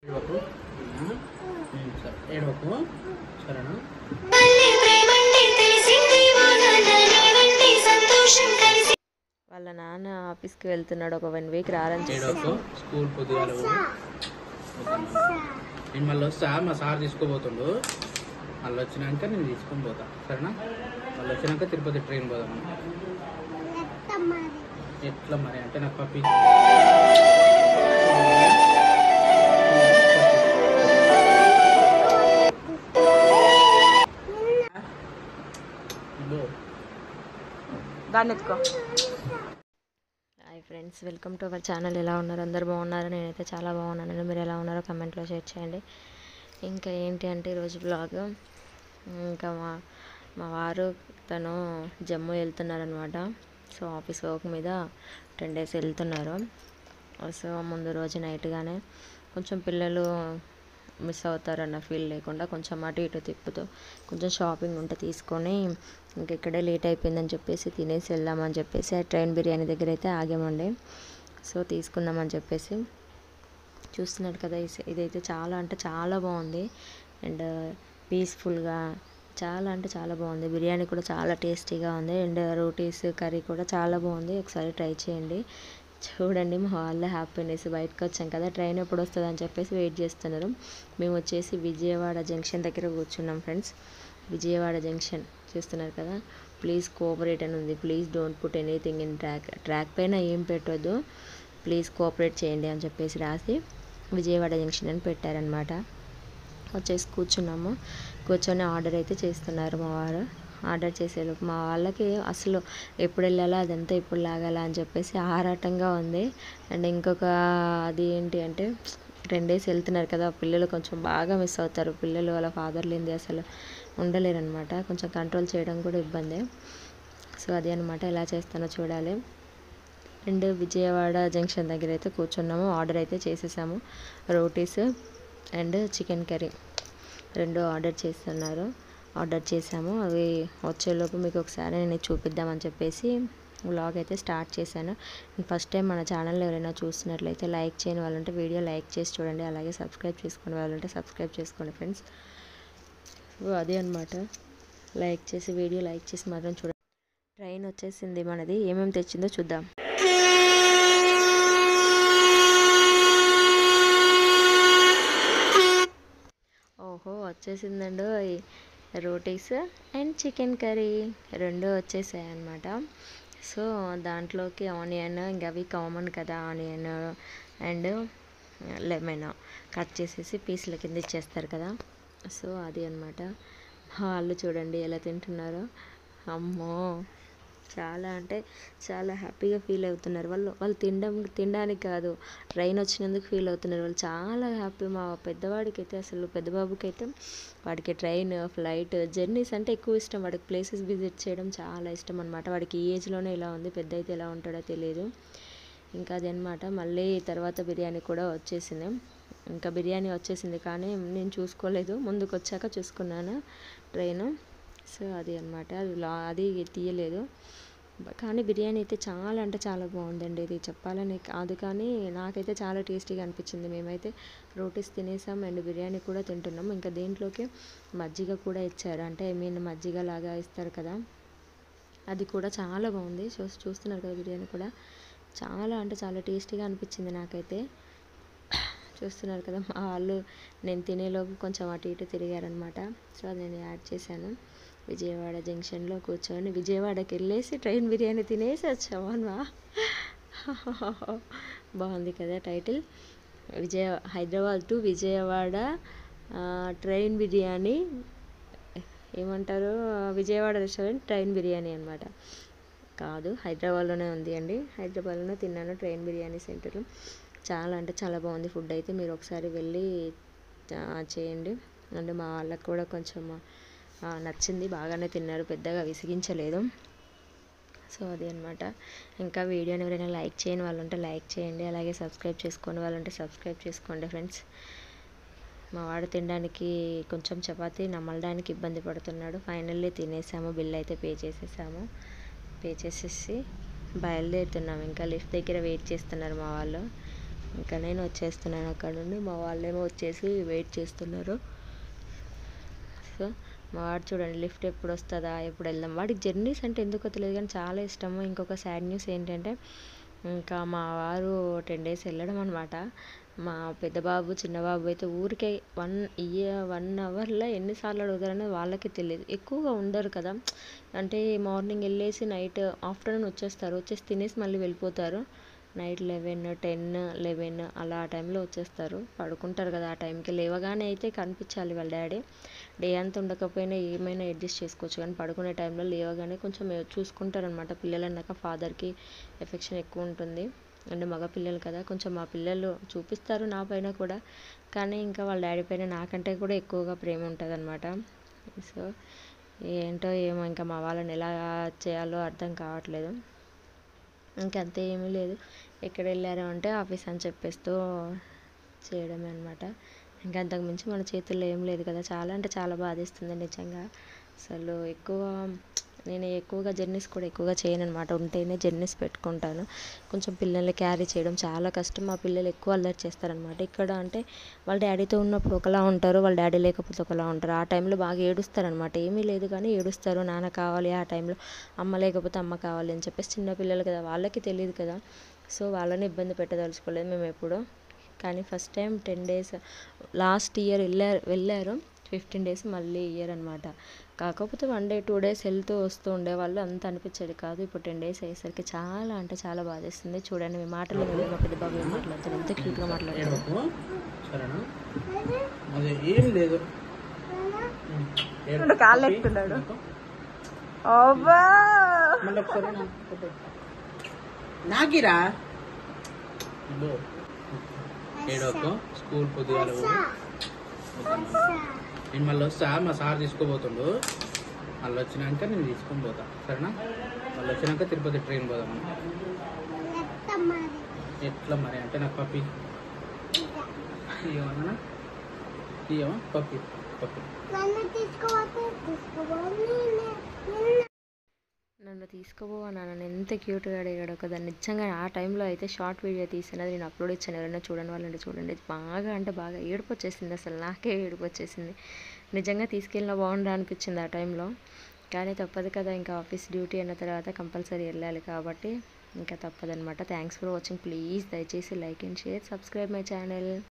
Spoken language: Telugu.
ఏడవకు ఏడవకు సరేనా. వాళ్ళ నాన్న ఆఫీస్కి వెళ్తున్నాడు, ఒక 1 వీక్ రారని ఏడవకు, స్కూల్ పొద్దుగాల నేను మళ్ళీ వస్తా. మా సార్ తీసుకోబోతుండు, మళ్ళీ వచ్చినాక నేను తీసుకొని పోతా సరేనా. మళ్ళీ వచ్చినాక తిరుపతి ట్రైన్ పోదాం. ఎట్లా మరి అంటే నాకు పప్పి దాన్ని ఎత్తుకో. Hi friends, welcome to our channel. ఎలా ఉన్నారు? అందరు బాగున్నారు? నేనైతే చాలా బాగున్నాను. మీరు ఎలా ఉన్నారో కమెంట్లో షేర్ చేయండి. ఇంకా ఏంటి అంటే ఈరోజు బ్లాగ్, ఇంకా మా వారు తను జమ్మూ వెళ్తున్నారనమాట. సో ఆఫీస్ వర్క్ మీద 10 days వెళ్తున్నారు. సో ముందు రోజు నైట్గానే కొంచెం పిల్లలు మిస్ అవుతారన్న ఫీల్ లేకుండా కొంచెం అటు ఇటు తిప్పుతూ కొంచెం షాపింగ్ ఉంటే తీసుకొని ఇంక ఇక్కడే లేట్ అయిపోయిందని చెప్పేసి తినేసి వెళ్దామని చెప్పేసి ఆ ట్రైన్ బిర్యానీ దగ్గర అయితే ఆగామండి. సో తీసుకుందామని చెప్పేసి చూస్తున్నారు కదా, ఇదైతే చాలా అంటే చాలా బాగుంది అండ్ పీస్ఫుల్గా చాలా అంటే చాలా బాగుంది. బిర్యానీ కూడా చాలా టేస్టీగా ఉంది అండ్ రోటీస్ కర్రీ కూడా చాలా బాగుంది. ఒకసారి ట్రై చేయండి. చూడండి, మా వాళ్ళ హ్యాపీనెస్. బయటకు వచ్చాం కదా, ట్రైన్ ఎప్పుడు వస్తుంది అని చెప్పేసి వెయిట్ చేస్తున్నారు. మేము వచ్చేసి విజయవాడ జంక్షన్ దగ్గర కూర్చున్నాం ఫ్రెండ్స్. విజయవాడ జంక్షన్ చూస్తున్నారు కదా. ప్లీజ్ కోఆపరేట్ అని ఉంది. Please don't put anything in track పైన ఏం పెట్టొద్దు, ప్లీజ్ కోఆపరేట్ చేయండి అని చెప్పేసి రాసి విజయవాడ జంక్షన్ అని పెట్టారనమాట. వచ్చేసి కూర్చొని ఆర్డర్ అయితే చేస్తున్నారు మా వారు. ఆర్డర్ చేసేలోపు మా వాళ్ళకి అసలు ఎప్పుడు వెళ్ళాలా, అదంతా ఎప్పుడు లాగాల అని చెప్పేసి ఆరాటంగా ఉంది. అండ్ ఇంకొక అది ఏంటి అంటే 10 days వెళ్తున్నారు కదా, పిల్లలు కొంచెం బాగా మిస్ అవుతారు. పిల్లలు వాళ్ళ ఫాదర్ లేనిది అసలు ఉండలేరనమాట. కొంచెం కంట్రోల్ చేయడం కూడా ఇబ్బంది. సో అది అనమాట, ఎలా చేస్తానో చూడాలి. అండ్ విజయవాడ జంక్షన్ దగ్గర అయితే కూర్చున్నాము. ఆర్డర్ అయితే చేసేసాము. Rotis and chicken curry 2 order చేసాము. అవి వచ్చేలోపు మీకు ఒకసారి నేను చూపిద్దామని చెప్పేసి వ్లాగ్ అయితే స్టార్ట్ చేశాను. ఫస్ట్ టైం మన ఛానల్లో ఎవరైనా చూస్తున్నట్లయితే లైక్ చేయని వాళ్ళంటే వీడియో లైక్ చేసి చూడండి. అలాగే సబ్స్క్రైబ్ చేసుకునే వాళ్ళంటే సబ్స్క్రైబ్ చేసుకోండి ఫ్రెండ్స్. అదే అనమాట, వీడియో లైక్ చేసి మాత్రం చూడండి. ట్రైన్ వచ్చేసింది మనది. ఏమేమి తెచ్చిందో చూద్దాం. ఓహో, వచ్చేసిందండి రోటీస్ అండ్ చికెన్ కర్రీ 2 వచ్చేసాయి అన్నమాట. సో దాంట్లోకి ఆనియన్, ఇంకా అవి కామన్ కదా, ఆనియన్ అండ్ లెమన్ కట్ చేసేసి పీసుల కింద ఇచ్చేస్తారు కదా. సో అది అనమాట. వాళ్ళు చూడండి ఎలా తింటున్నారో. అమ్మో, చాలా అంటే చాలా హ్యాపీగా ఫీల్ అవుతున్నారు. వాళ్ళు తినడానికి కాదు, ట్రైన్ వచ్చినందుకు ఫీల్ అవుతున్నారు. వాళ్ళు చాలా హ్యాపీ. మా పెద్దవాడికి అయితే అసలు పెద్ద బాబుకి అయితే వాడికి ట్రైన్, ఫ్లైట్ జర్నీస్ అంటే ఎక్కువ ఇష్టం. వాడికి ప్లేసెస్ విజిట్ చేయడం చాలా ఇష్టం అనమాట. వాడికి ఈ ఏజ్లోనే ఇలా ఉంది, పెద్ద అయితే ఎలా ఉంటాడో తెలియదు. ఇంకా అది అనమాట. మళ్ళీ తర్వాత బిర్యానీ కూడా వచ్చేసింది. బిర్యానీ వచ్చేసింది కానీ నేను చూసుకోలేదు, ముందుకు వచ్చాక చూసుకున్నాను ట్రైన్. సో అది అనమాట, అది తీయలేదు. కానీ బిర్యానీ అయితే చాలా అంటే చాలా బాగుందండి. ఇది చెప్పాలని కాదు కానీ నాకైతే చాలా టేస్టీగా అనిపించింది. మేమైతే రోటీస్ తినేసాం అండ్ బిర్యానీ కూడా తింటున్నాం. ఇంకా దీంట్లోకి మజ్జిగ కూడా ఇచ్చారు, అంటే మజ్జిగ లాగా ఇస్తారు కదా, అది కూడా చాలా బాగుంది. చూస్తున్నారు కదా, బిర్యానీ కూడా చాలా అంటే చాలా టేస్టీగా అనిపించింది నాకైతే. చూస్తున్నారు కదా, మా వాళ్ళు నేను తినేలోపు కొంచెం అటు ఇటు తిరిగారనమాట. సో అది నేను యాడ్ చేశాను. విజయవాడ జంక్షన్లో కూర్చొని విజయవాడకి వెళ్ళేసి ట్రైన్ బిర్యానీ తినేసి వచ్చామా. బాగుంది కదా title, Hyderabad to Vijayawada train biryani, ఏమంటారు, విజయవాడ రెస్టారెంట్ ట్రైన్ బిర్యానీ అనమాట. కాదు, హైదరాబాద్లోనే ఉంది అండి. హైదరాబాద్లోనే తిన్నాను ట్రైన్ బిర్యానీ సెంటర్. చాలా అంటే చాలా బాగుంది ఫుడ్ అయితే. మీరు ఒకసారి వెళ్ళి చేయండి. అంటే మా వాళ్ళకి కూడా కొంచెం నచ్చింది, బాగానే తిన్నారు, పెద్దగా విసిగించలేదు. సో అది అనమాట. ఇంకా వీడియోని ఎవరైనా లైక్ చేయని వాళ్ళు ఉంటే లైక్ చేయండి. అలాగే సబ్స్క్రైబ్ చేసుకునే వాళ్ళు ఉంటే సబ్స్క్రైబ్ చేసుకోండి ఫ్రెండ్స్. మా వాడు తినడానికి కొంచెం చపాతీ నమలడానికి ఇబ్బంది పడుతున్నాడు. ఫైనల్లీ తినేసాము. బిల్ అయితే పే చేసేసి బయలుదేరుతున్నాము. ఇంకా లిఫ్ట్ దగ్గర వెయిట్ చేస్తున్నారు మా వాళ్ళు. ఇంకా నేను వచ్చేస్తున్నాను అక్కడ నుండి. మా వాళ్ళేమో వచ్చేసి వెయిట్ చేస్తున్నారు. సో మా వాడు చూడండి లిఫ్ట్ ఎప్పుడు వస్తుందా, ఎప్పుడు వెళ్దాం. వాడికి జర్నీస్ అంటే ఎందుకో తెలియదు కానీ చాలా ఇష్టము. ఇంకొక సాడ్ న్యూస్ ఏంటంటే ఇంకా మా వారు 10 డేస్ వెళ్ళడం అనమాట. మా పెద్ద బాబు చిన్న బాబు అయితే ఊరికే 1 అవర్లో ఎన్నిసార్లు అడుగుతారనేది వాళ్ళకి తెలియదు. ఎక్కువగా ఉండరు కదా, అంటే మార్నింగ్ వెళ్ళేసి నైట్ ఆఫ్టర్నూన్ వచ్చేస్తారు. వచ్చేసి తినేసి మళ్ళీ వెళ్ళిపోతారు. నైట్ 11, 10, 11 అలా ఆ టైంలో వచ్చేస్తారు. పడుకుంటారు కదా ఆ టైంకి. లేవగానే అయితే కనిపించాలి వాళ్ళ డాడీ. డే అంతా ఉండకపోయినా ఏమైనా అడ్జస్ట్ చేసుకోవచ్చు, కానీ పడుకునే టైంలో లేవగానే కొంచెం చూసుకుంటారనమాట. పిల్లలు అన్నాక ఫాదర్కి ఎఫెక్షన్ ఎక్కువ ఉంటుంది. అంటే మగ పిల్లలు కదా, కొంచెం మా పిల్లలు చూపిస్తారు నా పైన కూడా, కానీ ఇంకా వాళ్ళ డాడీ పైన నాకంటే కూడా ఎక్కువగా ప్రేమ ఉంటుంది అనమాట. సో ఏంటో ఏమో ఇంకా మా వాళ్ళని ఎలా చేయాలో అర్థం కావట్లేదు. ఇంకంతే ఏమీ లేదు. ఎక్కడ వెళ్ళారు అంటే ఆఫీస్ అని చెప్పేస్తూ చేయడమే అనమాట. ఇంకా అంతకు మించి మన చేతుల్లో ఏం లేదు కదా. చాలా అంటే చాలా బాధేస్తుంది నిజంగా. అసలు నేను ఎక్కువగా జర్నీస్ కూడా ఎక్కువగా చేయను అనమాట. ఉంటేనే జర్నీస్ పెట్టుకుంటాను. కొంచెం పిల్లల్ని క్యారీ చేయడం చాలా కష్టం. మా పిల్లలు ఎక్కువ అల్లరి చేస్తారనమాట. ఇక్కడ అంటే వాళ్ళ డాడీతో ఉన్నప్పుడు ఒకలా ఉంటారు, వాళ్ళ డాడీ లేకపోతే ఒకలా ఉంటారు. ఆ టైంలో బాగా ఏడుస్తారనమాట. ఏమీ లేదు కానీ ఏడుస్తారు, నాన్న కావాలి. ఆ టైంలో అమ్మ లేకపోతే అమ్మ కావాలి అని చెప్పేసి. చిన్న పిల్లలు కదా, వాళ్ళకి తెలియదు కదా. సో వాళ్ళని ఇబ్బంది పెట్టదలుచుకోలేదు మేము ఎప్పుడు. కానీ first time 10 days last year వెళ్ళారు. 15 డేస్ మళ్ళీ ఇయర్ అనమాట. కాకపోతే 1 డే 2 డేస్ వెళ్తూ వస్తూ ఉండేవాళ్ళు, అంత అనిపించేది కాదు. ఇప్పుడు 10 డేస్ అయ్యేసరికి చాలా అంటే చాలా బాధేస్తుంది. చూడండి మీ మాటలు మా పెద్ద బాబు ఏం మాట్లాడతారు, ఎంత క్యూట్గా మాట్లాడతారు. సరేనా, అది ఏం లేదు. కాళ్ళు ఎక్కుతున్నాడు. మళ్ళీ ఒకసారి నాకిరా ఏడోకు స్కూల్ పొద్దుగాల నేను మళ్ళీ వస్తా. మా సార్ తీసుకోబోతుండు. మళ్ళీ వచ్చినాక నేను తీసుకొని పోతా. సరేనా, మళ్ళీ వచ్చినాక తిరుపతి ట్రైన్ పోదాం. ఎట్లా మరి అంటే నాకు పప్పి ఏమన్నా ఇయ్యమా పప్పి నన్ను తీసుకోబోవన్నాను. ఎంత క్యూట్గా అడిగాడు కదా. నిజంగా ఆ టైంలో అయితే షార్ట్ వీడియో తీసినది నేను అప్లోడ్ ఇచ్చాను. ఎవరైనా చూడండి వాళ్ళంటే చూడండి. బాగా అంటే బాగా ఏడుపు వచ్చేసింది. అసలు నాకే ఏడుపు వచ్చేసింది. నిజంగా తీసుకెళ్ళినా బాగుండా అనిపించింది ఆ టైంలో. కానీ తప్పదు కదా, ఇంకా ఆఫీస్ డ్యూటీ అయిన తర్వాత కంపల్సరీ వెళ్ళాలి కాబట్టి ఇంకా తప్పదనమాట. Thanks for watching. ప్లీజ్ దయచేసి like and share, subscribe my channel.